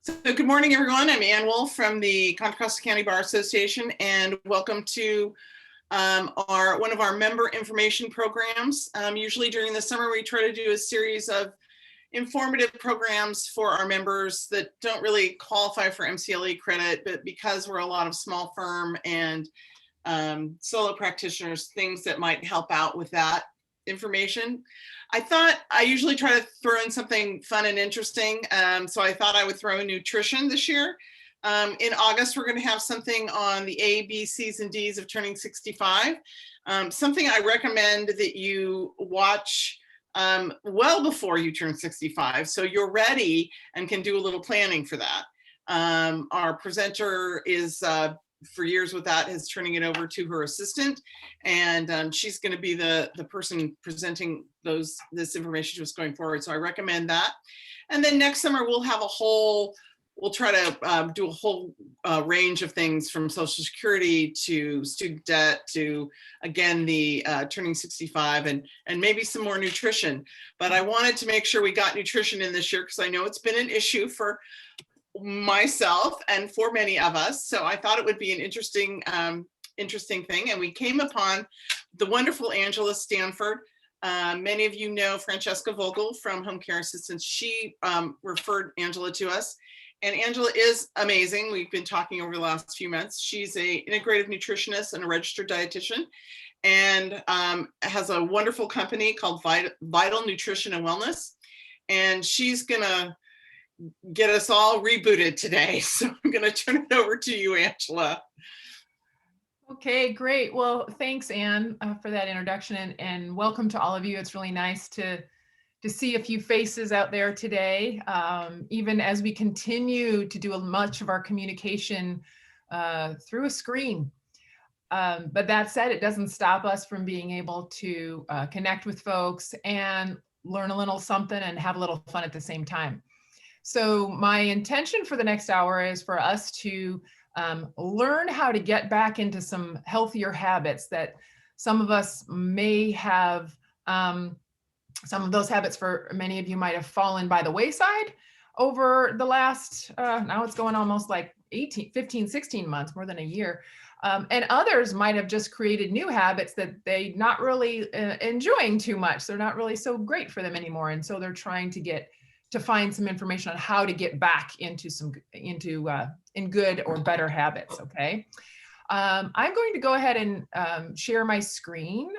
So good morning, everyone. I'm Ann Wolf from the Contra Costa County Bar Association, and welcome to one of our member information programs. Usually during the summer, we try to do a series of informative programs for our members that don't really qualify for MCLE credit, but because we're a lot of small firm and solo practitioners, things that might help out with that information. I thought I usually try to throw in something fun and interesting. So I thought I would throw in nutrition this year. In August, we're going to have something on the A, B, C's, and D's of turning 65. Something I recommend that you watch well before you turn 65, so you're ready and can do a little planning for that. Our presenter is for years with that is turning it over to her assistant, and she's going to be the person presenting this information to us going forward. So I recommend that. And then next summer we'll try to do a whole range of things, from Social Security to student debt to, again, the turning 65 and maybe some more nutrition. But I wanted to make sure we got nutrition in this year because I know it's been an issue for myself and for many of us. So I thought it would be an interesting thing. And we came upon the wonderful Angela Stanford. Many of you know Francesca Vogel from Home Care Assistance. She referred Angela to us. And Angela is amazing. We've been talking over the last few months. She's a integrative nutritionist and a registered dietitian, and has a wonderful company called Vital Nutrition and Wellness. And she's gonna get us all rebooted today. So I'm gonna turn it over to you, Angela. Okay, great. Well, thanks, Ann, for that introduction, and welcome to all of you. It's really nice to see a few faces out there today, even as we continue to do much of our communication through a screen. But that said, it doesn't stop us from being able to connect with folks and learn a little something and have a little fun at the same time. So my intention for the next hour is for us to learn how to get back into some healthier habits that some of us may have. Some of those habits for many of you might have fallen by the wayside over the last, now it's going almost like 15, 16 months, more than a year. And others might have just created new habits that they're not really enjoying too much. They're not really so great for them anymore. And so they're trying to find some information on how to get back into in good or better habits. Okay. I'm going to go ahead and share my screen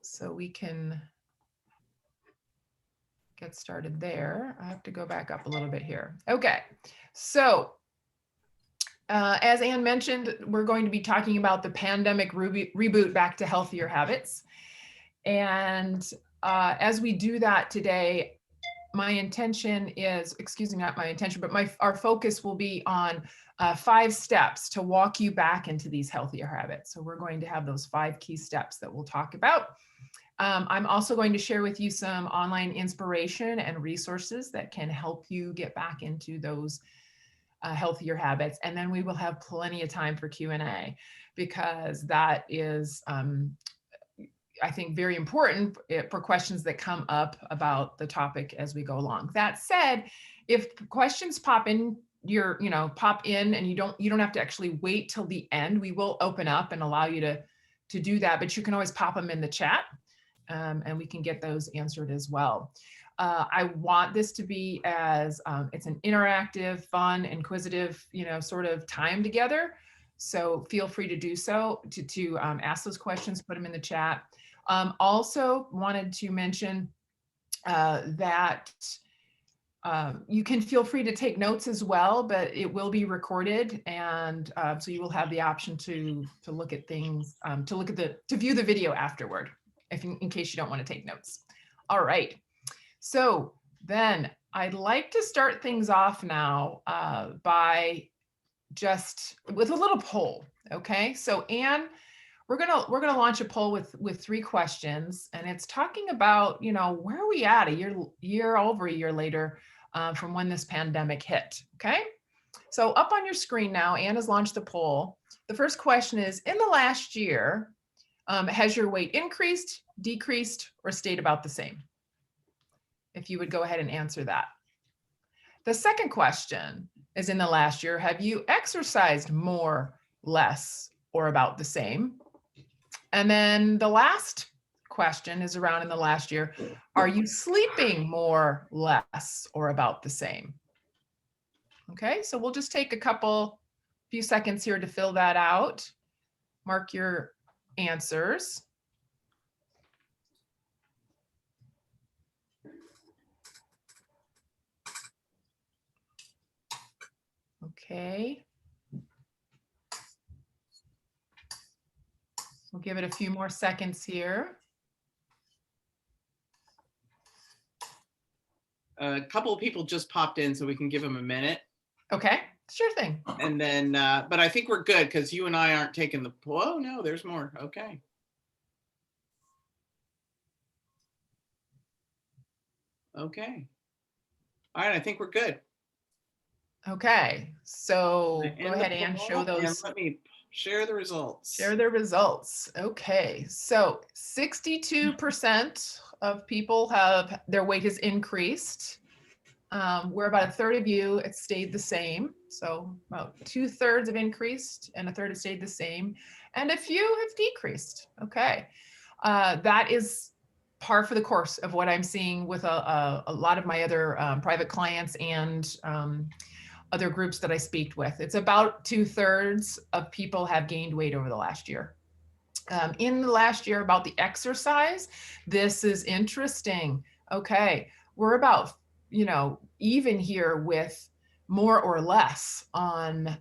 so we can get started there. I have to go back up a little bit here. Okay. So as Ann mentioned, we're going to be talking about the pandemic reboot back to healthier habits. And as we do that today, my intention is, not my intention, but our focus will be on 5 steps to walk you back into these healthier habits. So we're going to have those 5 key steps that we'll talk about. I'm also going to share with you some online inspiration and resources that can help you get back into those healthier habits. And then we will have plenty of time for Q&A, because that is, I think, very important for questions that come up about the topic as we go along. That said, if questions pop in and you don't have to actually wait till the end, we will open up and allow you to do that, but you can always pop them in the chat, and we can get those answered as well. I want this to be as it's an interactive, fun, inquisitive, sort of time together. So feel free to do so, to ask those questions, put them in the chat. Also wanted to mention that you can feel free to take notes as well, but it will be recorded, and so you will have the option to look at things, to view the video afterward, in case you don't want to take notes. All right. So then I'd like to start things off now by just with a little poll. Okay. So Ann, we're gonna launch a poll with 3 questions, and it's talking about, where are we at over a year later from when this pandemic hit. Okay. So up on your screen now, Ann has launched the poll. The first question is, in the last year, has your weight increased, decreased, or stayed about the same? If you would go ahead and answer that. The second question is in the last year, have you exercised more, less, or about the same? And then the last question is around in the last year, are you sleeping more, less, or about the same? Okay, so we'll just take few seconds here to fill that out. Mark your answers. Okay. We'll give it a few more seconds here. A couple of people just popped in, so we can give them a minute. Okay, sure thing. And then, but I think we're good because you and I aren't taking the, oh no, there's more. Okay. Okay. All right, I think we're good. Okay, so And go ahead and show those. And let me share the results. Share the results. Okay, so 62% of people have their weight has increased. Where about a third of you, it stayed the same. So about 2/3 have increased and a third have stayed the same. And a few have decreased. Okay, that is par for the course of what I'm seeing with a lot of my other private clients and other groups that I speak with. It's about 2/3 of people have gained weight over the last year. In the last year, about the exercise, this is interesting. Okay, we're about, even here with more or less on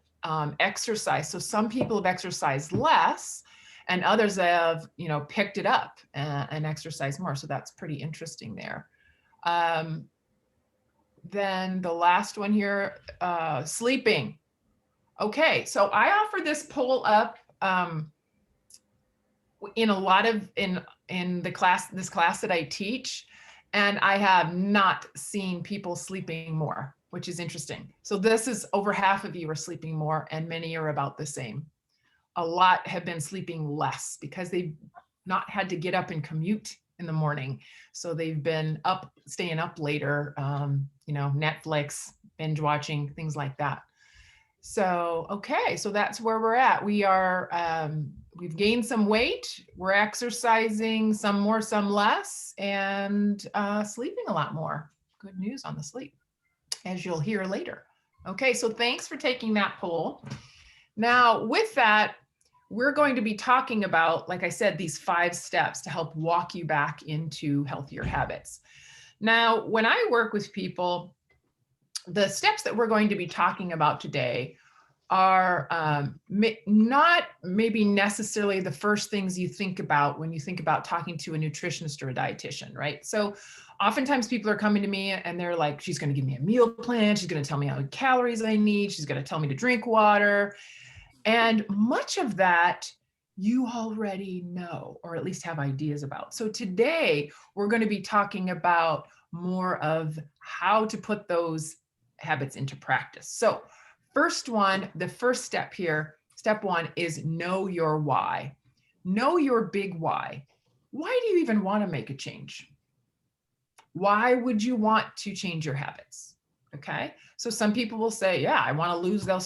exercise. So some people have exercised less and others have, picked it up and exercised more. So that's pretty interesting there. Then the last one here, sleeping. Okay, so I offer this poll up in a lot of in this class that I teach, and I have not seen people sleeping more, which is interesting. So this is over half of you are sleeping more, and many are about the same. A lot have been sleeping less because they've not had to get up and commute in the morning. So they've been staying up later, Netflix, binge watching, things like that. So, okay, so that's where we're at. We are, we've gained some weight, we're exercising, some more, some less, and sleeping a lot more. Good news on the sleep, as you'll hear later. Okay, so thanks for taking that poll. Now, with that, we're going to be talking about, like I said, these 5 steps to help walk you back into healthier habits. Now, when I work with people, the steps that we're going to be talking about today are not maybe necessarily the first things you think about when you think about talking to a nutritionist or a dietitian, right? So oftentimes people are coming to me and they're like, she's going to give me a meal plan. She's going to tell me how many calories I need. She's going to tell me to drink water. And much of that you already know, or at least have ideas about. So today we're going to be talking about more of how to put those habits into practice. So the first step here, step 1 is know your why. Know your big why. Why do you even want to make a change? Why would you want to change your habits? Okay. So some people will say, yeah, I want to lose that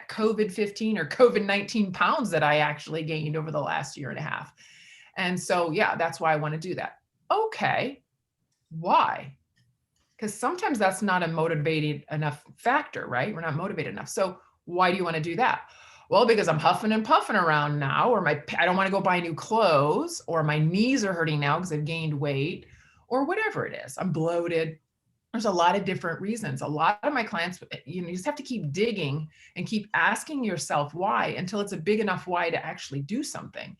COVID-15 or COVID-19 pounds that I actually gained over the last year and a half. And so, yeah, that's why I want to do that. Okay. Why? Because sometimes that's not a motivated enough factor, right? We're not motivated enough. So why do you want to do that? Well, because I'm huffing and puffing around now, or I don't want to go buy new clothes, or my knees are hurting now because I've gained weight, or whatever it is. I'm bloated. There's a lot of different reasons. A lot of my clients, you just have to keep digging and keep asking yourself why until it's a big enough why to actually do something.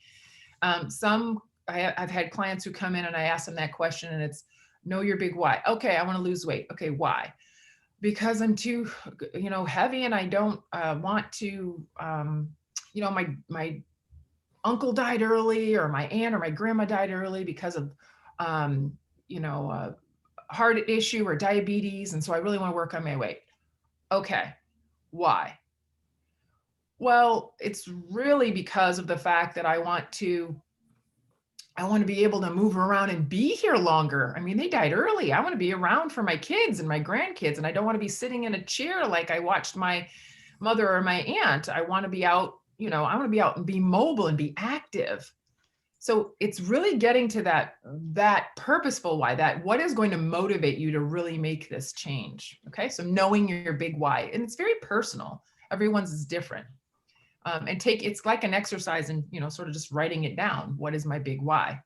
I've had clients who come in and I ask them that question, and it's, know your big why. Okay, I want to lose weight. Okay, why? Because I'm too, heavy, and I don't want to, my uncle died early, or my aunt or my grandma died early because of, heart issue or diabetes. And so I really want to work on my weight. Okay, why? Well, it's really because of the fact that I want to I want to be able to move around and be here longer. I mean, they died early. I want to be around for my kids and my grandkids, and I don't want to be sitting in a chair like I watched my mother or my aunt. I want to be out, I want to be out and be mobile and be active. So it's really getting to that purposeful why, that what is going to motivate you to really make this change. Okay, so knowing your big why, and it's very personal. Everyone's is different. And it's like an exercise and, sort of just writing it down. What is my big why?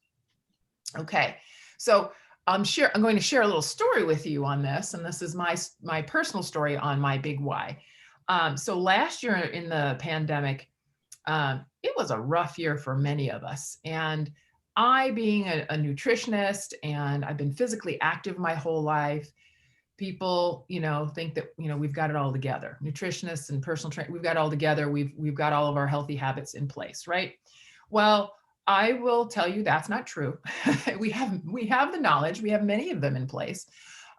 Okay, so I'm going to share a little story with you on this, and this is my personal story on my big why. So last year in the pandemic, it was a rough year for many of us. And I, being a nutritionist, and I've been physically active my whole life, people, think that, we've got it all together. Nutritionists and personal trainers, we've got it all together. We've got all of our healthy habits in place, right? Well, I will tell you that's not true. we have the knowledge, we have many of them in place,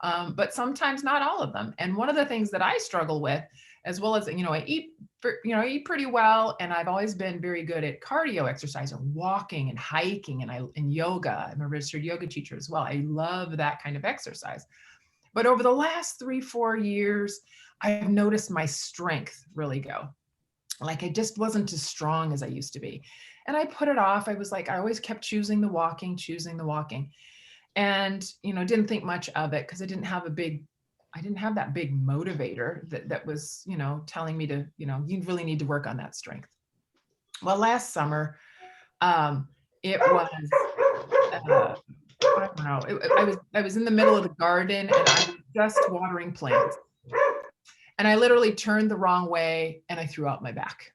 but sometimes not all of them. And one of the things that I struggle with, as well as, I eat pretty well, and I've always been very good at cardio exercise and walking and hiking and yoga. I'm a registered yoga teacher as well. I love that kind of exercise. But over the last 3-4 years, I've noticed my strength really go. Like I just wasn't as strong as I used to be. And I put it off. I was like, I always kept choosing the walking. And, didn't think much of it because I didn't have that big motivator that was, telling me to, you really need to work on that strength. Well, last summer, it was, I don't know. I was in the middle of the garden and I was just watering plants. And I literally turned the wrong way and I threw out my back.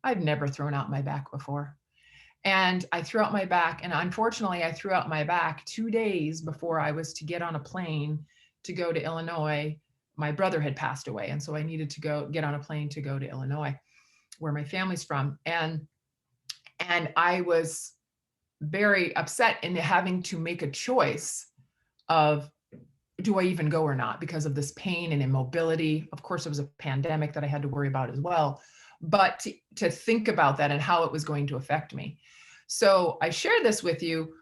I've never thrown out my back before. And I threw out my back. And unfortunately, I threw out my back 2 days before I was to get on a plane to go to Illinois. My brother had passed away. And so I needed to get on a plane to go to Illinois, where my family's from. And I was very upset in having to make a choice of, do I even go or not, because of this pain and immobility. Of course, it was a pandemic that I had to worry about as well, but to think about that and how it was going to affect me. So I share this with you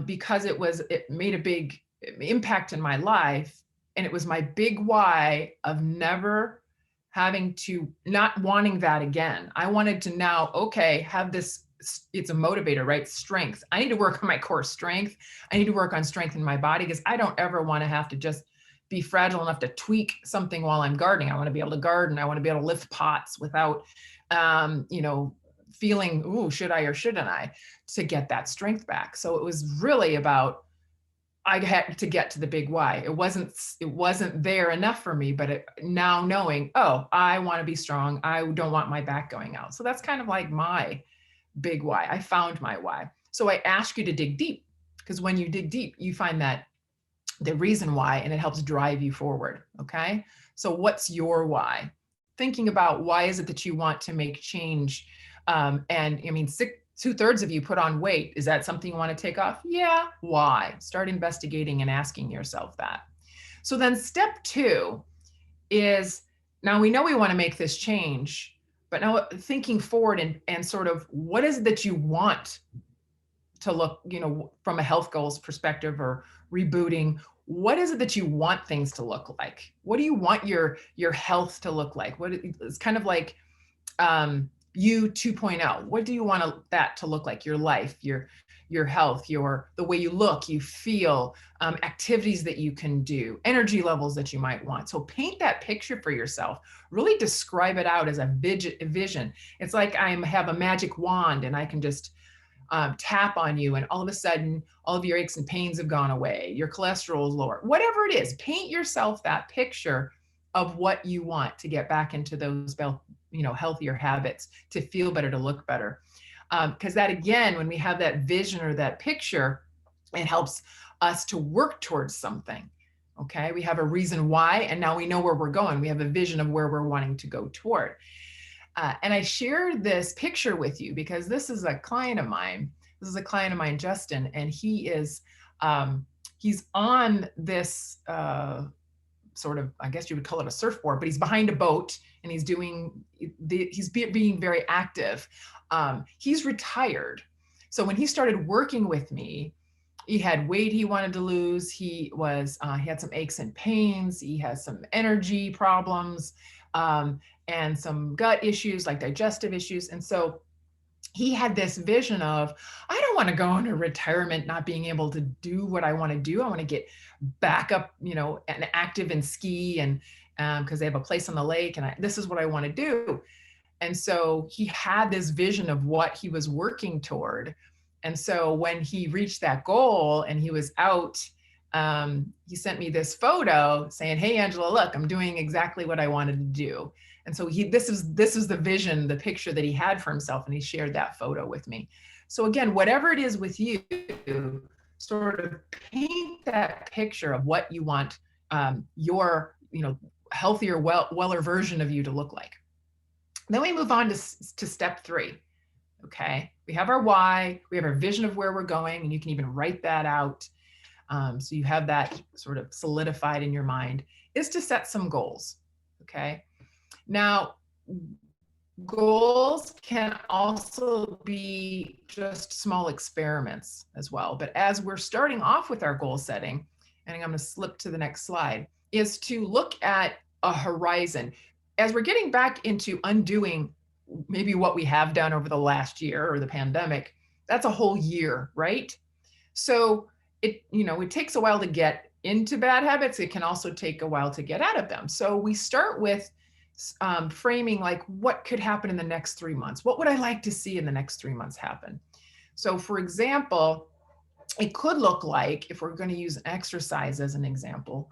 because it made a big impact in my life. And it was my big why of never not wanting that again. I wanted to now, okay, have this, it's a motivator, right? Strength. I need to work on my core strength. I need to work on strength in my body because I don't ever want to have to just be fragile enough to tweak something while I'm gardening. I want to be able to garden. I want to be able to lift pots without, feeling, ooh, should I or shouldn't I, to get that strength back. So it was really about, I had to get to the big why. It wasn't there enough for me, but now knowing, oh, I want to be strong. I don't want my back going out. So that's kind of like my big why. I found my why. So I ask you to dig deep, because when you dig deep, you find that the reason why, and it helps drive you forward. Okay. So what's your why? Thinking about why is it that you want to make change? And I mean, 2/3 of you put on weight. Is that something you want to take off? Yeah. Why? Start investigating and asking yourself that. So then step 2 is, now we know we want to make this change, but now thinking forward and sort of what is it that you want to look, from a health goals perspective or rebooting, what is it that you want things to look like? What do you want your health to look like? It's kind of like you 2.0. What do you want that to look like? Your life, your health, the way you look, you feel, activities that you can do, energy levels that you might want. So paint that picture for yourself. Really describe it out as a vision. It's like I have a magic wand and I can just tap on you, and all of a sudden, all of your aches and pains have gone away. Your cholesterol is lower. Whatever it is, paint yourself that picture of what you want to get back into those, healthier habits, to feel better, to look better. Because that, again, when we have that vision or that picture, it helps us to work towards something. Okay, we have a reason why, and now we know where we're going. We have a vision of where we're wanting to go toward. And I shared this picture with you because this is a client of mine. This is a client of mine, Justin, and he is, he's on this sort of, I guess you would call it a surfboard, but he's behind a boat and he's being very active. He's retired. So when he started working with me, he had weight he wanted to lose. He had some aches and pains. He has some energy problems, and some gut issues like digestive issues. And so he had this vision of, I don't want to go into retirement not being able to do what I want to do. I want to get back up, and active and ski, and because they have a place on the lake, and this is what I want to do. And so he had this vision of what he was working toward. And so when he reached that goal and he was out, he sent me this photo saying, hey, Angela, look, I'm doing exactly what I wanted to do. And so this is the vision, the picture that he had for himself. And he shared that photo with me. So again, whatever it is with you, sort of paint that picture of what you want your, healthier, weller version of you to look like. Then we move on to step 3. Okay, we have our why, we have our vision of where we're going, and you can even write that out. So you have that sort of solidified in your mind, is to set some goals. Okay, now goals can also be just small experiments as well. But as we're starting off with our goal setting, and I'm going to slip to the next slide, is to look at a horizon. As we're getting back into undoing maybe what we have done over the last year or the pandemic, that's a whole year, right? So it takes a while to get into bad habits. It can also take a while to get out of them. So we start with framing like, what could happen in the next 3 months? What would I like to see in the next 3 months happen? So for example, it could look like, if we're going to use exercise as an example,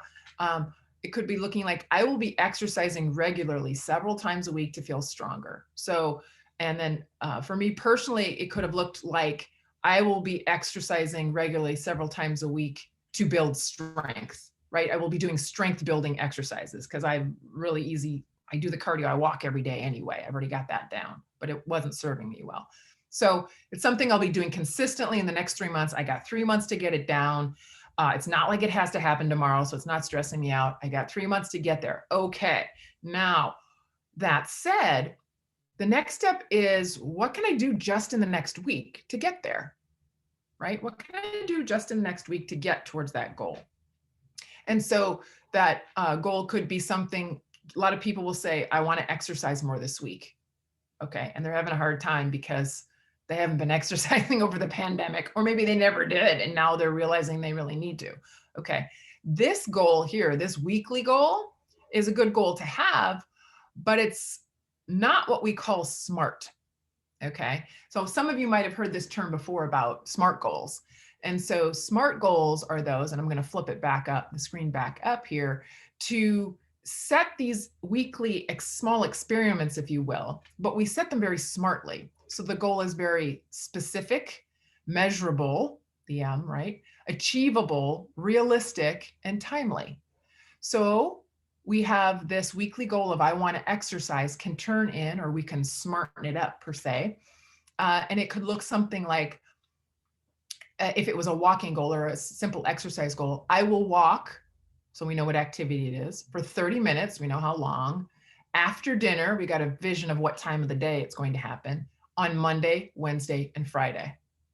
it could be looking like, I will be exercising regularly several times a week to feel stronger. So, and then for me personally, it could have looked like, I will be exercising regularly several times a week to build strength, right? I will be doing strength building exercises because I'm really easy. I do the cardio, I walk every day anyway. I've already got that down, but it wasn't serving me well. So it's something I'll be doing consistently in the next 3 months. I got 3 months to get it down. It's not like it has to happen tomorrow, so it's not stressing me out. I got 3 months to get there. Okay. Now, that said, the next step is, what can I do just in the next week to get there, right? What can I do just in the next week to get towards that goal? And so that goal could be something, a lot of people will say, I want to exercise more this week. Okay. And they're having a hard time because they haven't been exercising over the pandemic, or maybe they never did, and now they're realizing they really need to. Okay. This goal here, this weekly goal, is a good goal to have, but it's not what we call SMART. Okay. So some of you might have heard this term before about SMART goals. And so SMART goals are those, and I'm going to flip it back up, the screen back up here, to set these weekly small experiments, if you will, but we set them very smartly. So the goal is very specific, measurable, the M, right? Achievable, realistic, and timely. So we have this weekly goal of, I want to exercise, can turn in, or we can smarten it up per se. And it could look something like, if it was a walking goal or a simple exercise goal, I will walk, so we know what activity it is, for 30 minutes, we know how long. After dinner, we got a vision of what time of the day it's going to happen, on Monday, Wednesday, and Friday.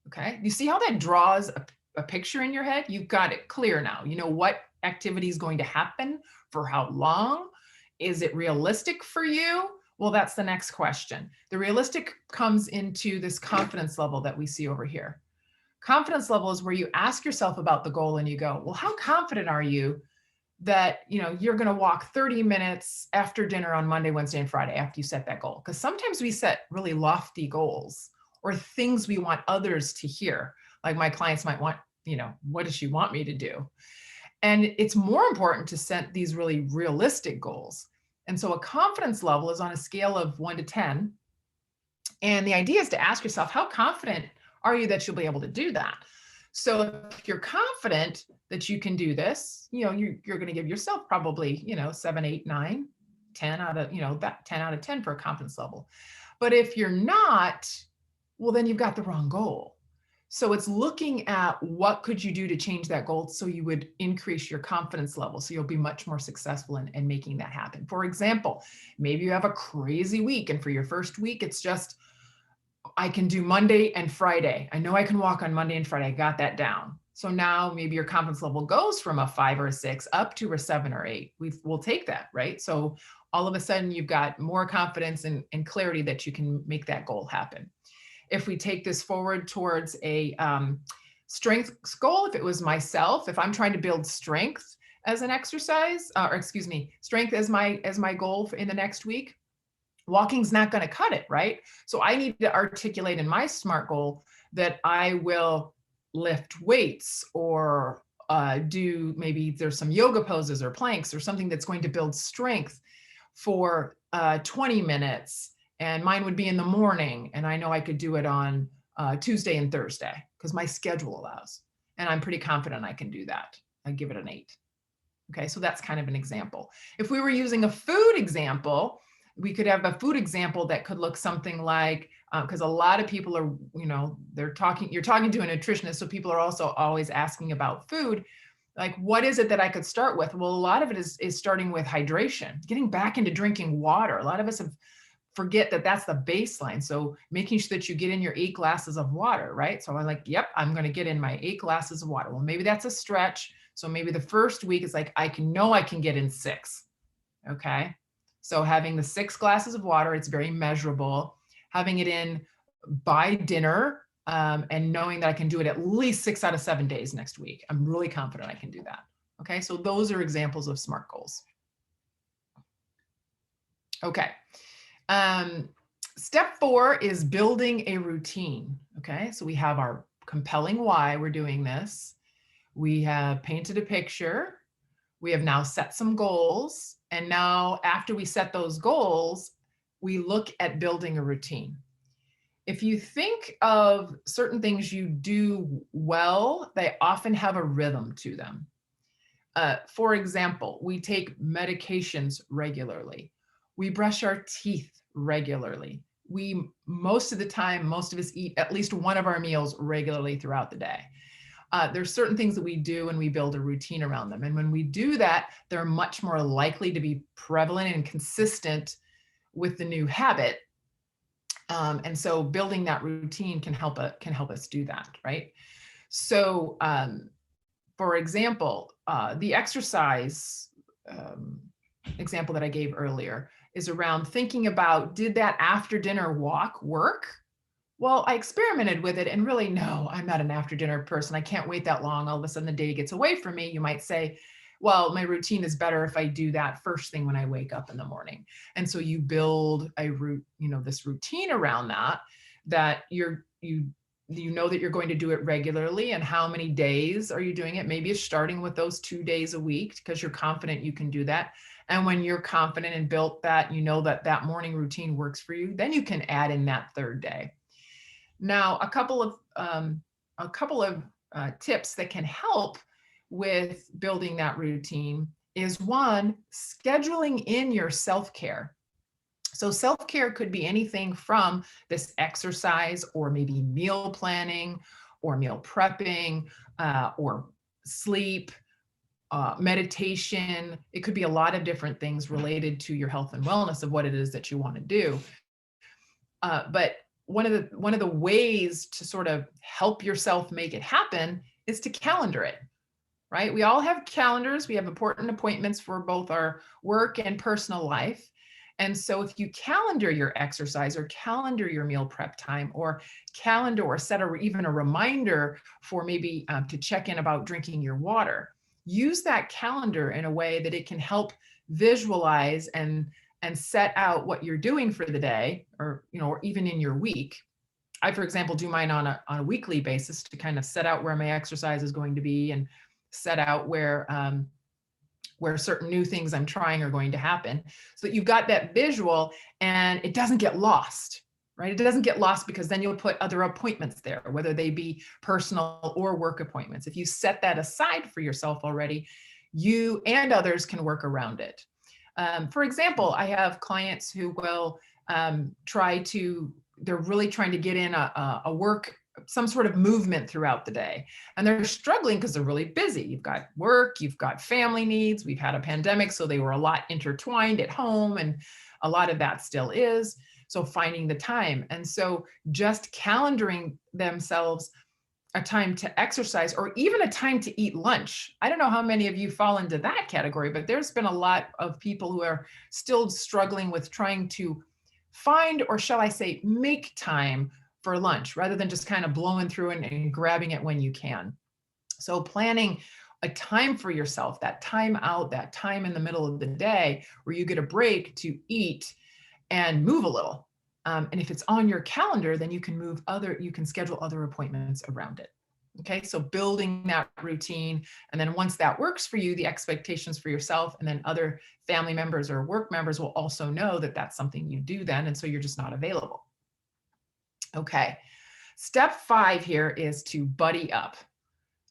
Okay, you see how that draws a picture in your head? You've got it clear now. You know what activity is going to happen, for how long. Is it realistic for you? Well, that's the next question. The realistic comes into this confidence level that we see over here. Confidence level is where you ask yourself about the goal and you go, well, how confident are you that you're going to walk 30 minutes after dinner on Monday, Wednesday, and Friday after you set that goal? Because sometimes we set really lofty goals or things we want others to hear. Like my clients might want, what does she want me to do? And it's more important to set these really realistic goals. And so a confidence level is on a scale of 1 to 10. And the idea is to ask yourself, how confident are you that you'll be able to do that? So if you're confident that you can do this, you're going to give yourself probably, 7, 8, 9, 10 out of, that 10 out of 10 for a confidence level. But if you're not, well, then you've got the wrong goal. So it's looking at what could you do to change that goal so you would increase your confidence level, so you'll be much more successful in making that happen. For example, maybe you have a crazy week, and for your first week, it's just I can do Monday and Friday. I know I can walk on Monday and Friday. I got that down. So now maybe your confidence level goes from a 5 or a 6 up to a 7 or 8. We'll take that, right? So all of a sudden you've got more confidence and clarity that you can make that goal happen. If we take this forward towards a strength goal, if it was myself, if I'm trying to build strength as an exercise, strength as my goal in the next week, walking's not going to cut it, right? So I need to articulate in my SMART goal that I will lift weights or do, maybe there's some yoga poses or planks or something that's going to build strength for 20 minutes. And mine would be in the morning. And I know I could do it on Tuesday and Thursday because my schedule allows. And I'm pretty confident I can do that. I give it an 8. Okay, so that's kind of an example. If we were using a food example, we could have a food example that could look something like, because a lot of people are, you're talking to a nutritionist, so people are also always asking about food. Like, what is it that I could start with? Well, a lot of it is starting with hydration, getting back into drinking water. A lot of us forget that that's the baseline. So making sure that you get in your 8 glasses of water, right? So I'm like, yep, I'm going to get in my 8 glasses of water. Well, maybe that's a stretch. So maybe the first week is like, I can get in 6. Okay. So having the 6 glasses of water, it's very measurable. Having it in by dinner, and knowing that I can do it at least 6 out of 7 days next week. I'm really confident I can do that. Okay, so those are examples of SMART goals. Okay, step 4 is building a routine. Okay, so we have our compelling why we're doing this. We have painted a picture. We have now set some goals. And now after we set those goals, we look at building a routine. If you think of certain things you do well, they often have a rhythm to them. For example, we take medications regularly. We brush our teeth regularly. Most of us eat at least one of our meals regularly throughout the day. There's certain things that we do and we build a routine around them. And when we do that, they're much more likely to be prevalent and consistent with the new habit. And so building that routine can help us do that, right? So for example, the exercise example that I gave earlier is around thinking about, did that after dinner walk work? Well, I experimented with it and really, no, I'm not an after dinner person. I can't wait that long. All of a sudden the day gets away from me. You might say, well, my routine is better if I do that first thing when I wake up in the morning. And so you build this routine around that you know that you're going to do it regularly, and how many days are you doing it? Maybe it's starting with those 2 days a week because you're confident you can do that. And when you're confident and built that, you know that morning routine works for you, then you can add in that 3rd day. Now, a couple of tips that can help with building that routine is, 1, scheduling in your self-care. So self-care could be anything from this exercise, or maybe meal planning, or meal prepping, or sleep, meditation. It could be a lot of different things related to your health and wellness of what it is that you want to do. But one of the ways to sort of help yourself make it happen is to calendar it, right? We all have calendars. We have important appointments for both our work and personal life. And so if you calendar your exercise, or calendar your meal prep time, or calendar or set even a reminder for maybe to check in about drinking your water, use that calendar in a way that it can help visualize and set out what you're doing for the day, or even in your week. I, for example, do mine on a weekly basis to kind of set out where my exercise is going to be, and set out where certain new things I'm trying are going to happen, so that you've got that visual and it doesn't get lost, right? It doesn't get lost because then you'll put other appointments there, whether they be personal or work appointments. If you set that aside for yourself already, you and others can work around it. For example, I have clients who will they're really trying to get in some sort of movement throughout the day. And they're struggling because they're really busy. You've got work, you've got family needs. We've had a pandemic, so they were a lot intertwined at home, and a lot of that still is. So finding the time. And so just calendaring themselves a time to exercise or even a time to eat lunch. I don't know how many of you fall into that category, but there's been a lot of people who are still struggling with trying to find, or shall I say, make time for lunch rather than just kind of blowing through and grabbing it when you can. So planning a time for yourself, that time out, that time in the middle of the day where you get a break to eat and move a little. And if it's on your calendar, then you can schedule other appointments around it. Okay, so building that routine. And then once that works for you, the expectations for yourself and then other family members or work members will also know that that's something you do then. And so you're just not available. Okay, step 5 here is to buddy up.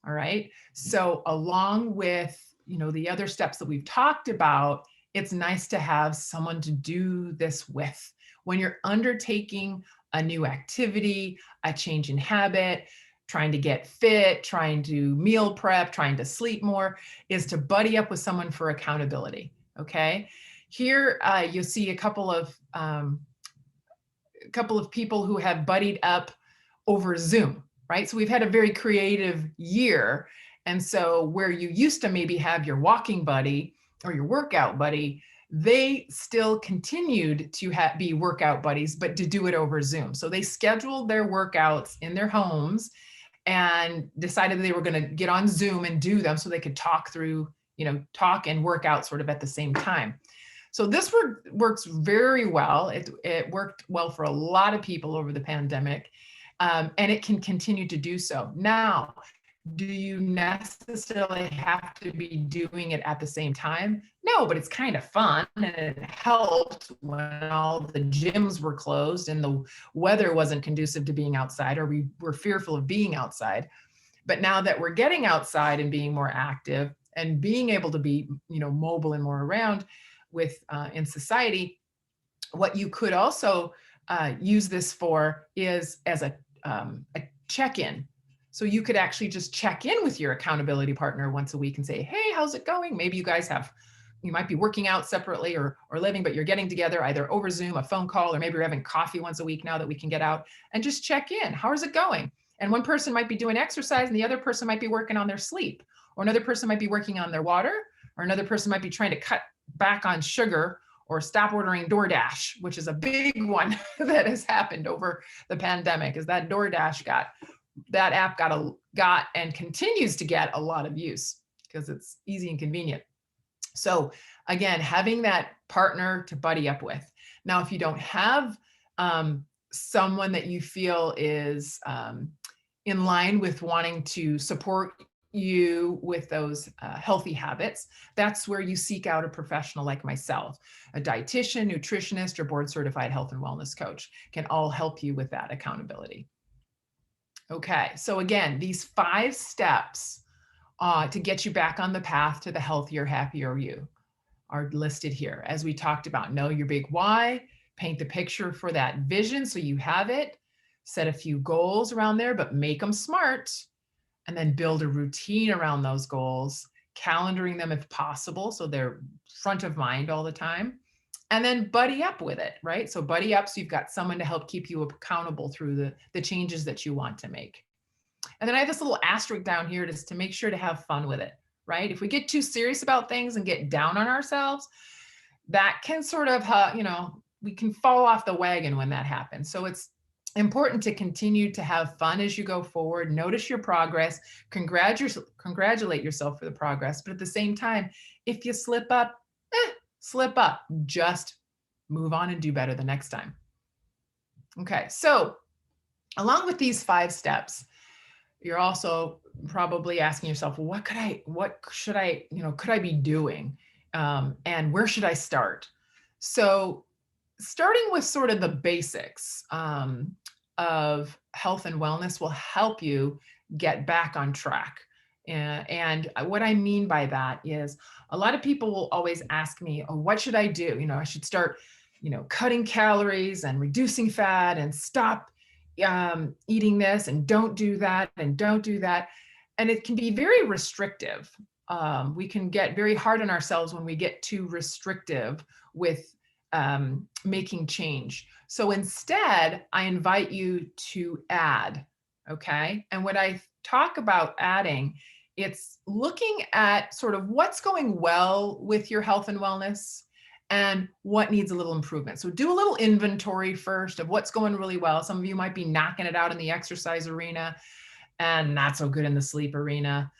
All right, so along with, the other steps that we've talked about, it's nice to have someone to do this with. When you're undertaking a new activity, a change in habit, trying to get fit, trying to meal prep, trying to sleep more, is to buddy up with someone for accountability. Okay. Here you'll see a couple of people who have buddied up over Zoom, right? So we've had a very creative year. And so where you used to maybe have your walking buddy or your workout buddy, they still continued to be workout buddies, but to do it over Zoom. So they scheduled their workouts in their homes and decided they were going to get on Zoom and do them so they could talk and work out sort of at the same time. So this works very well. It worked well for a lot of people over the pandemic, and it can continue to do so. Now, do you necessarily have to be doing it at the same time? No, but it's kind of fun, and it helped when all the gyms were closed and the weather wasn't conducive to being outside, or we were fearful of being outside. But now that we're getting outside and being more active and being able to be, mobile and more around in society, what you could also use this for is as a check-in. So you could actually just check in with your accountability partner once a week and say, hey, how's it going? Maybe you guys you might be working out separately or living, but you're getting together either over Zoom, a phone call, or maybe you're having coffee once a week now that we can get out, and just check in. How is it going? And one person might be doing exercise and the other person might be working on their sleep, or another person might be working on their water, or another person might be trying to cut back on sugar or stop ordering DoorDash, which is a big one that has happened over the pandemic, is that DoorDash that app got and continues to get a lot of use because it's easy and convenient. So again, having that partner to buddy up with. Now, if you don't have someone that you feel is in line with wanting to support you with those healthy habits, that's where you seek out a professional like myself. A dietitian, nutritionist, or board certified health and wellness coach can all help you with that accountability. Okay, so again, these 5 steps to get you back on the path to the healthier, happier you are listed here. As we talked about, know your big why, paint the picture for that vision so you have it, set a few goals around there, but make them smart, and then build a routine around those goals, calendaring them if possible so they're front of mind all the time. And then buddy up with it, right? So buddy up so you've got someone to help keep you accountable through the changes that you want to make. And then I have this little asterisk down here just to make sure to have fun with it, right? If we get too serious about things and get down on ourselves, that can sort of, we can fall off the wagon when that happens. So it's important to continue to have fun as you go forward, notice your progress, congratulate yourself for the progress. But at the same time, if you slip up, just move on and do better the next time. Okay, so along with these 5 steps, you're also probably asking yourself, well, what should I be doing? And where should I start? So starting with sort of the basics of health and wellness will help you get back on track. And what I mean by that is a lot of people will always ask me, oh, what should I do? I should start, cutting calories and reducing fat and stop eating this and don't do that and don't do that. And it can be very restrictive. We can get very hard on ourselves when we get too restrictive with making change. So instead, I invite you to add, okay? And when I talk about adding, it's looking at sort of what's going well with your health and wellness and what needs a little improvement. So do a little inventory first of what's going really well. Some of you might be knocking it out in the exercise arena and not so good in the sleep arena,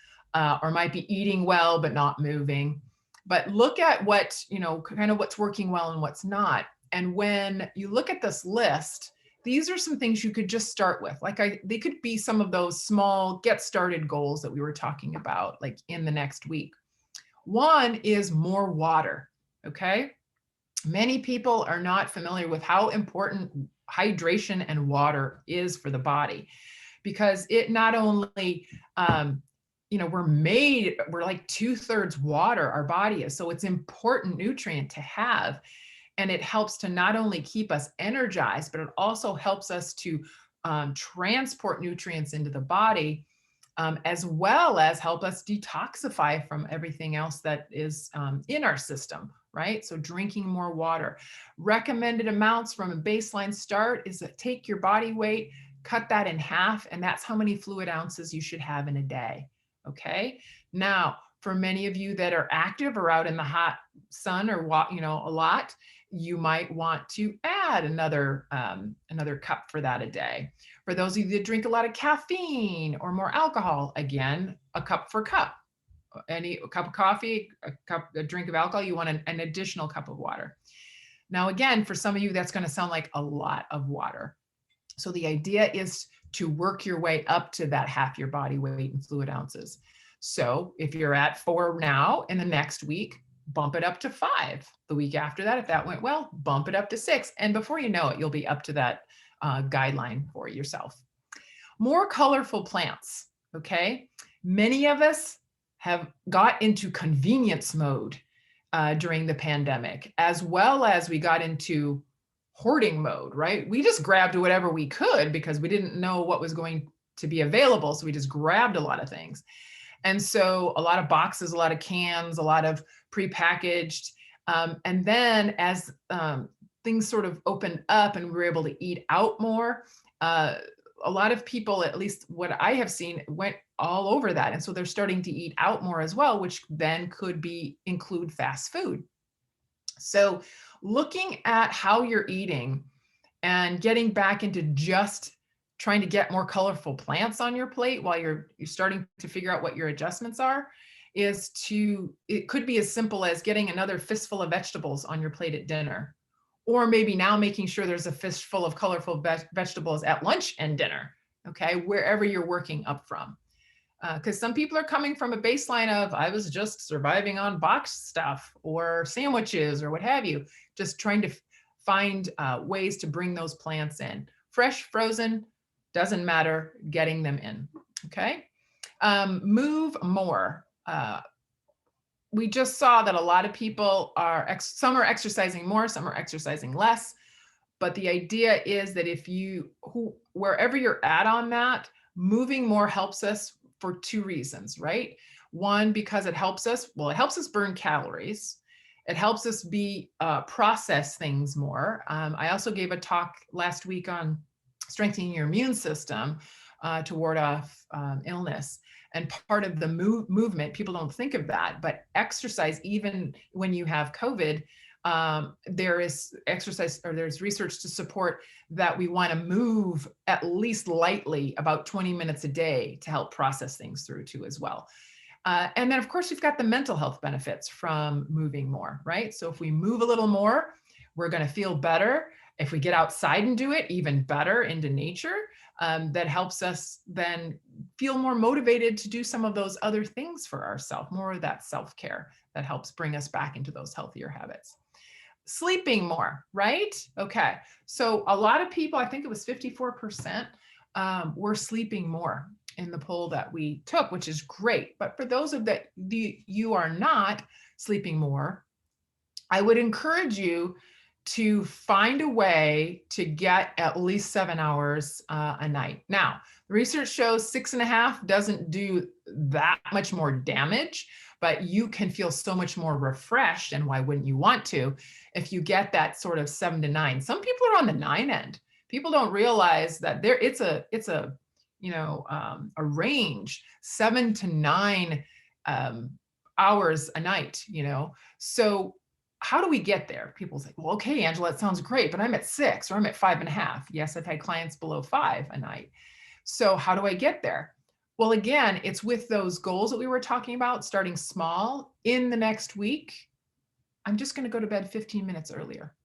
or might be eating well but not moving. But look at what, kind of what's working well and what's not. And when you look at this list, these are some things you could just start with. They could be some of those small get started goals that we were talking about, like in the next week. One is more water, okay? Many people are not familiar with how important hydration and water is for the body, because it not only, we're like 2/3 water, our body is. So it's an important nutrient to have. And it helps to not only keep us energized, but it also helps us to transport nutrients into the body, as well as help us detoxify from everything else that is in our system, right? So drinking more water. Recommended amounts from a baseline start is that take your body weight, cut that in half, and that's how many fluid ounces you should have in a day, okay? Now, for many of you that are active or out in the hot sun or walk, a lot, you might want to add another cup for that a day. For those of you that drink a lot of caffeine or more alcohol, again, a cup for cup. A cup of coffee, a drink of alcohol, you want an additional cup of water. Now, again, for some of you, that's going to sound like a lot of water. So the idea is to work your way up to that half your body weight in fluid ounces. So if you're at 4 now, in the next week, bump it up to 5. The week after that, if that went well, bump it up to 6. And before you know it, you'll be up to that guideline for yourself. More colorful plants, okay? Many of us have got into convenience mode during the pandemic, as well as we got into hoarding mode, right? We just grabbed whatever we could because we didn't know what was going to be available. So we just grabbed a lot of things. And so a lot of boxes, a lot of cans, a lot of prepackaged. And then as things sort of opened up and we were able to eat out more, a lot of people, at least what I have seen, went all over that. And so they're starting to eat out more as well, which then could include fast food. So looking at how you're eating and getting back into just trying to get more colorful plants on your plate while you're starting to figure out what your adjustments are, it could be as simple as getting another fistful of vegetables on your plate at dinner, or maybe now making sure there's a fistful of colorful vegetables at lunch and dinner, okay, wherever you're working up from. Because some people are coming from a baseline of, I was just surviving on boxed stuff or sandwiches or what have you, just trying to find ways to bring those plants in. Fresh, frozen, doesn't matter, getting them in, okay? Move more. We just saw that a lot of people some are exercising more, some are exercising less, but the idea is that wherever you're at on that, moving more helps us for 2 reasons, right? One, because it helps us burn calories. It helps us process things more. I also gave a talk last week on strengthening your immune system to ward off illness. And part of the movement, people don't think of that, but exercise, even when you have COVID, there is exercise, or there's research to support that we want to move at least lightly about 20 minutes a day to help process things through too as well. And then of course, you've got the mental health benefits from moving more, right? So if we move a little more, we're going to feel better. If we get outside and do it, even better, into nature, that helps us then feel more motivated to do some of those other things for ourselves, more of that self-care that helps bring us back into those healthier habits. Sleeping more, right? Okay, so a lot of people, I think it was 54%, were sleeping more in the poll that we took, which is great. But for those of that you are not sleeping more, I would encourage you to find a way to get at least 7 hours a night. Now, the research shows 6.5 doesn't do that much more damage, but you can feel so much more refreshed. And why wouldn't you want to if you get that sort of 7 to 9? Some people are on the 9 end. People don't realize that it's a range, 7 to 9 hours a night, So how do we get there? People say, well, okay, Angela, it sounds great, but I'm at 6 or I'm at 5.5. Yes, I've had clients below 5 a night. So how do I get there? Well, again, it's with those goals that we were talking about, starting small. In the next week, I'm just going to go to bed 15 minutes earlier.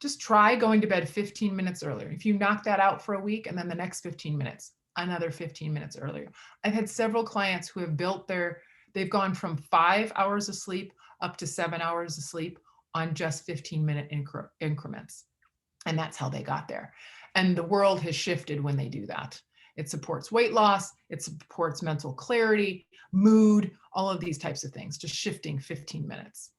Just try going to bed 15 minutes earlier. If you knock that out for a week, and then the next 15 minutes, another 15 minutes earlier. I've had several clients who have they've gone from 5 hours of sleep up to 7 hours of sleep on just 15-minute increments. And that's how they got there. And the world has shifted when they do that. It supports weight loss, it supports mental clarity, mood, all of these types of things, just shifting 15 minutes.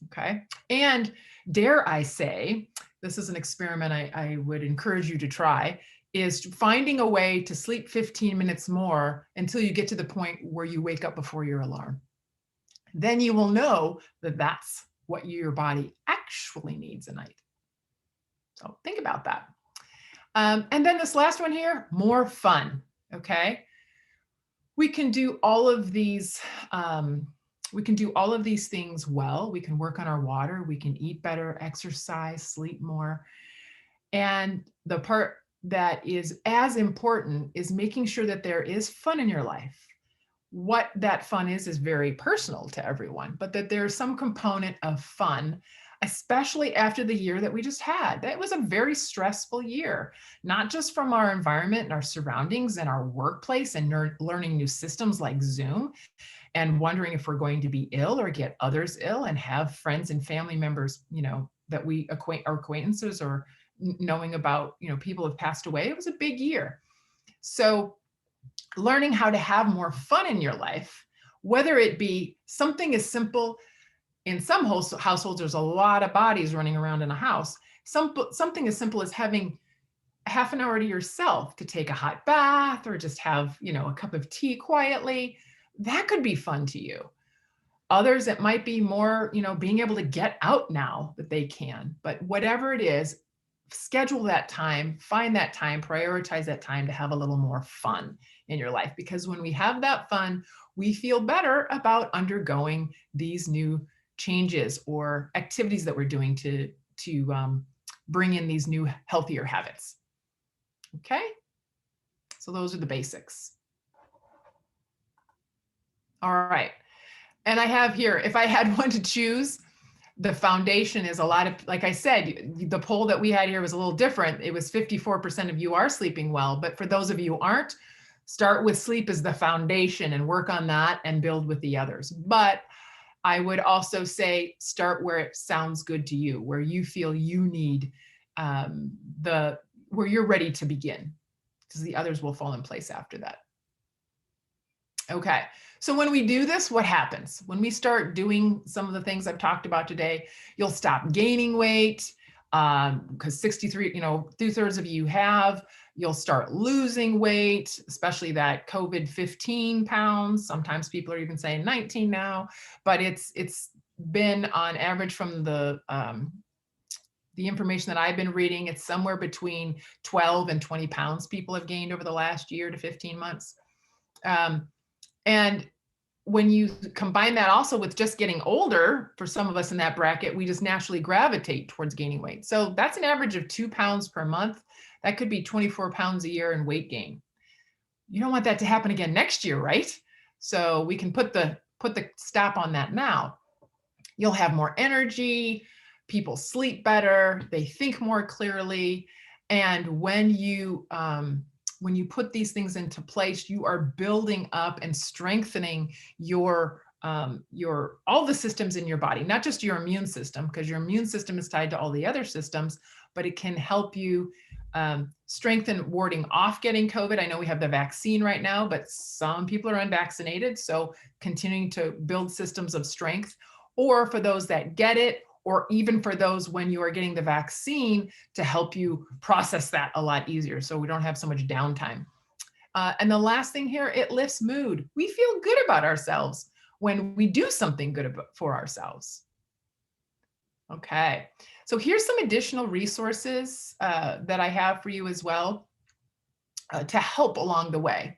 Okay. And dare I say, this is an experiment I would encourage you to try, is finding a way to sleep 15 minutes more until you get to the point where you wake up before your alarm. Then you will know that that's what your body actually needs a night. So think about that. And then this last one here, more fun. Okay. We can do all of these. We can do all of these things well. We can work on our water. We can eat better, exercise, sleep more. And the part that is as important is making sure that there is fun in your life. What that fun is very personal to everyone, but that there's some component of fun, especially after the year that we just had. That was a very stressful year, not just from our environment and our surroundings and our workplace and learning new systems like Zoom, and wondering if we're going to be ill or get others ill, and have friends and family members, that we our acquaintances, or knowing about, people have passed away. It was a big year. So learning how to have more fun in your life, whether it be something as simple, in some households, there's a lot of bodies running around in a house. Something as simple as having half an hour to yourself to take a hot bath, or just have, a cup of tea quietly. That could be fun to you. Others, it might be more, being able to get out now that they can. But whatever it is, schedule that time, find that time, prioritize that time to have a little more fun in your life. Because when we have that fun, we feel better about undergoing these new changes or activities that we're doing to bring in these new healthier habits. Okay, so those are the basics. All right, and I have here, if I had one to choose, the foundation is a lot of, like I said, the poll that we had here was a little different. It was 54% of you are sleeping well, but for those of you who aren't, start with sleep as the foundation and work on that and build with the others. But I would also say start where it sounds good to you, where you feel you need where you're ready to begin, because the others will fall in place after that. Okay, so when we do this, what happens? When we start doing some of the things I've talked about today, you'll stop gaining weight, because 63, 2/3 of you have. You'll start losing weight, especially that COVID 15 pounds. Sometimes people are even saying 19 now, but it's been on average from the information that I've been reading, it's somewhere between 12 and 20 pounds people have gained over the last year to 15 months. And when you combine that also with just getting older, for some of us in that bracket, we just naturally gravitate towards gaining weight. So that's an average of 2 pounds per month. That could be 24 pounds a year in weight gain. You don't want that to happen again next year, right? So we can put the stop on that now. You'll have more energy, people sleep better, they think more clearly. And when you put these things into place, you are building up and strengthening your all the systems in your body, not just your immune system, because your immune system is tied to all the other systems, but it can help you strengthen warding off getting COVID. I know we have the vaccine right now, but some people are unvaccinated. So continuing to build systems of strength, or for those that get it, or even for those when you are getting the vaccine, to help you process that a lot easier so we don't have so much downtime. And the last thing here, it lifts mood. We feel good about ourselves when we do something good for ourselves. Okay, so here's some additional resources that I have for you as well to help along the way.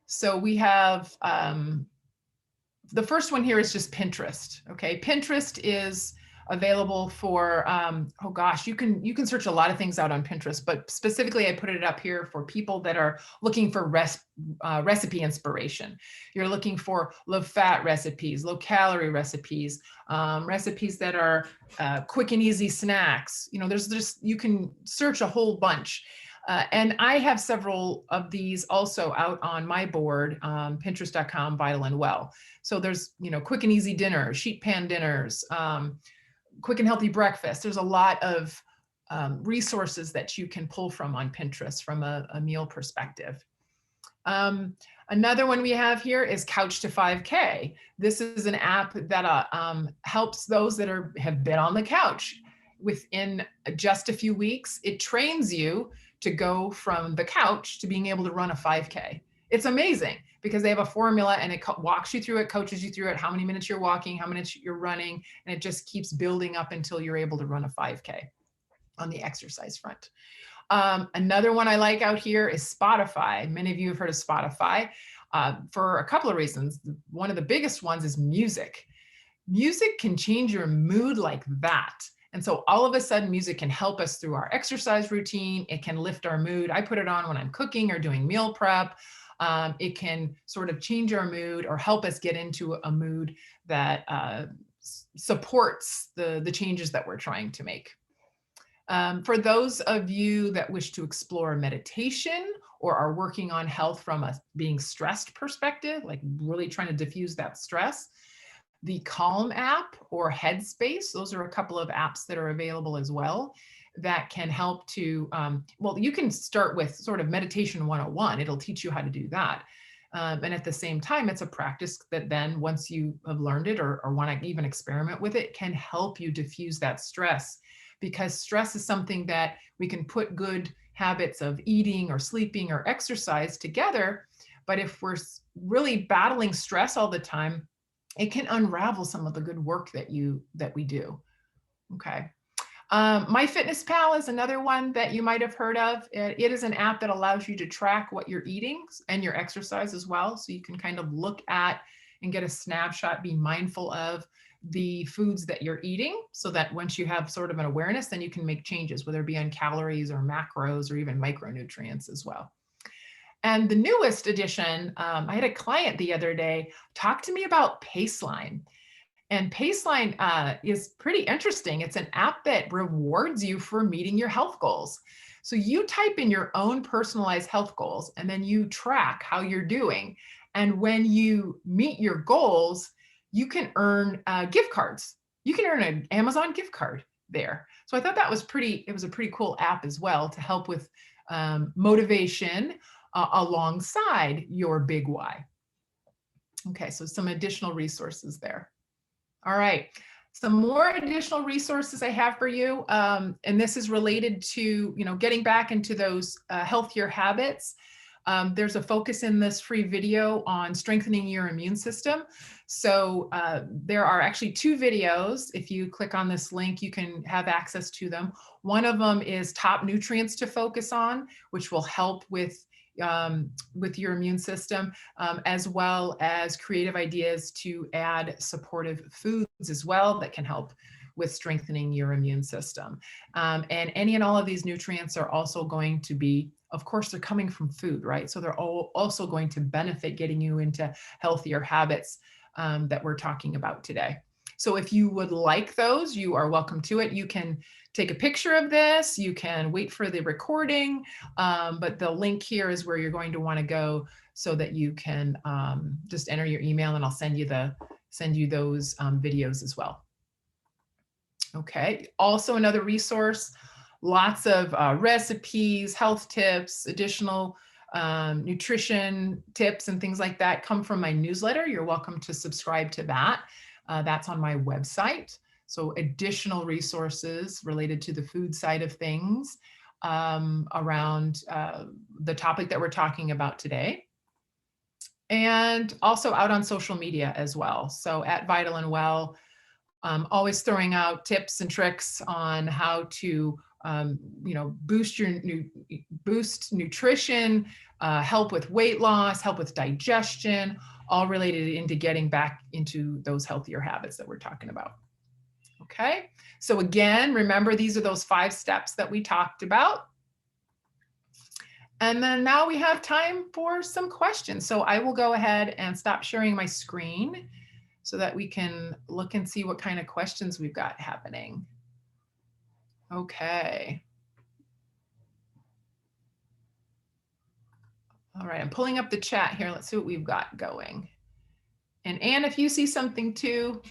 So we have, the first one here is just Pinterest. Okay, Pinterest is available for, oh gosh, you can search a lot of things out on Pinterest, but specifically I put it up here for people that are looking for recipe inspiration. You're looking for low fat recipes, low calorie recipes, recipes that are quick and easy snacks. You know, there's just, you can search a whole bunch. And I have several of these also out on my board, Pinterest.com, Vital and Well. So there's, you know, quick and easy dinners, sheet pan dinners, quick and healthy breakfast. There's a lot of resources that you can pull from on Pinterest from a meal perspective. Another one we have here is Couch to 5K. This is an app that helps those that have been on the couch. Within just a few weeks, it trains you to go from the couch to being able to run a 5K. It's amazing because they have a formula and it walks you through it, coaches you through it, how many minutes you're walking, how many minutes you're running, and it just keeps building up until you're able to run a 5K on the exercise front. Another one I like out here is Spotify. Many of you have heard of Spotify for a couple of reasons. One of the biggest ones is music. Music can change your mood like that. And so all of a sudden, music can help us through our exercise routine. It can lift our mood. I put it on when I'm cooking or doing meal prep. It can sort of change our mood or help us get into a mood that supports the changes that we're trying to make. For those of you that wish to explore meditation or are working on health from a being stressed perspective, like really trying to diffuse that stress, the Calm app or Headspace, those are a couple of apps that are available as well that can help to, well, you can start with sort of meditation 101. It'll teach you how to do that. And at the same time, it's a practice that then once you have learned it or want to even experiment with it, can help you diffuse that stress, because stress is something that we can put good habits of eating or sleeping or exercise together. But if we're really battling stress all the time, it can unravel some of the good work that we do. Okay. MyFitnessPal is another one that you might have heard of. It is an app that allows you to track what you're eating and your exercise as well. So you can kind of look at and get a snapshot, be mindful of the foods that you're eating so that once you have sort of an awareness, then you can make changes, whether it be on calories or macros or even micronutrients as well. And the newest addition, I had a client the other day talk to me about Paceline. And Paceline is pretty interesting. It's an app that rewards you for meeting your health goals. So you type in your own personalized health goals, and then you track how you're doing. And when you meet your goals, you can earn gift cards. You can earn an Amazon gift card there. So I thought that was it was a pretty cool app as well to help with motivation alongside your big why. Okay, so some additional resources there. All right, some more additional resources I have for you, and this is related to, you know, getting back into those healthier habits. There's a focus in this free video on strengthening your immune system. So there are actually 2 videos. If you click on this link, you can have access to them. One of them is top nutrients to focus on, which will help with your immune system, as well as creative ideas to add supportive foods as well that can help with strengthening your immune system. And any and all of these nutrients are also going to be, of course, they're coming from food, right? So they're also going to benefit getting you into healthier habits that we're talking about today. So if you would like those, you are welcome to it. You can take a picture of this. You can wait for the recording, but the link here is where you're going to want to go so that you can just enter your email, and I'll send you those videos as well. Okay. Also another resource, lots of recipes, health tips, additional nutrition tips and things like that come from my newsletter. You're welcome to subscribe to that. That's on my website. So additional resources related to the food side of things around the topic that we're talking about today. and also out on social media as well. So at Vital and Well, always throwing out tips and tricks on how to boost nutrition, help with weight loss, help with digestion, all related into getting back into those healthier habits that we're talking about. Okay, so again, remember these are those 5 steps that we talked about. And then now we have time for some questions. So I will go ahead and stop sharing my screen so that we can look and see what kind of questions we've got happening. Okay. All right, I'm pulling up the chat here. Let's see what we've got going. And Anne, if you see something too,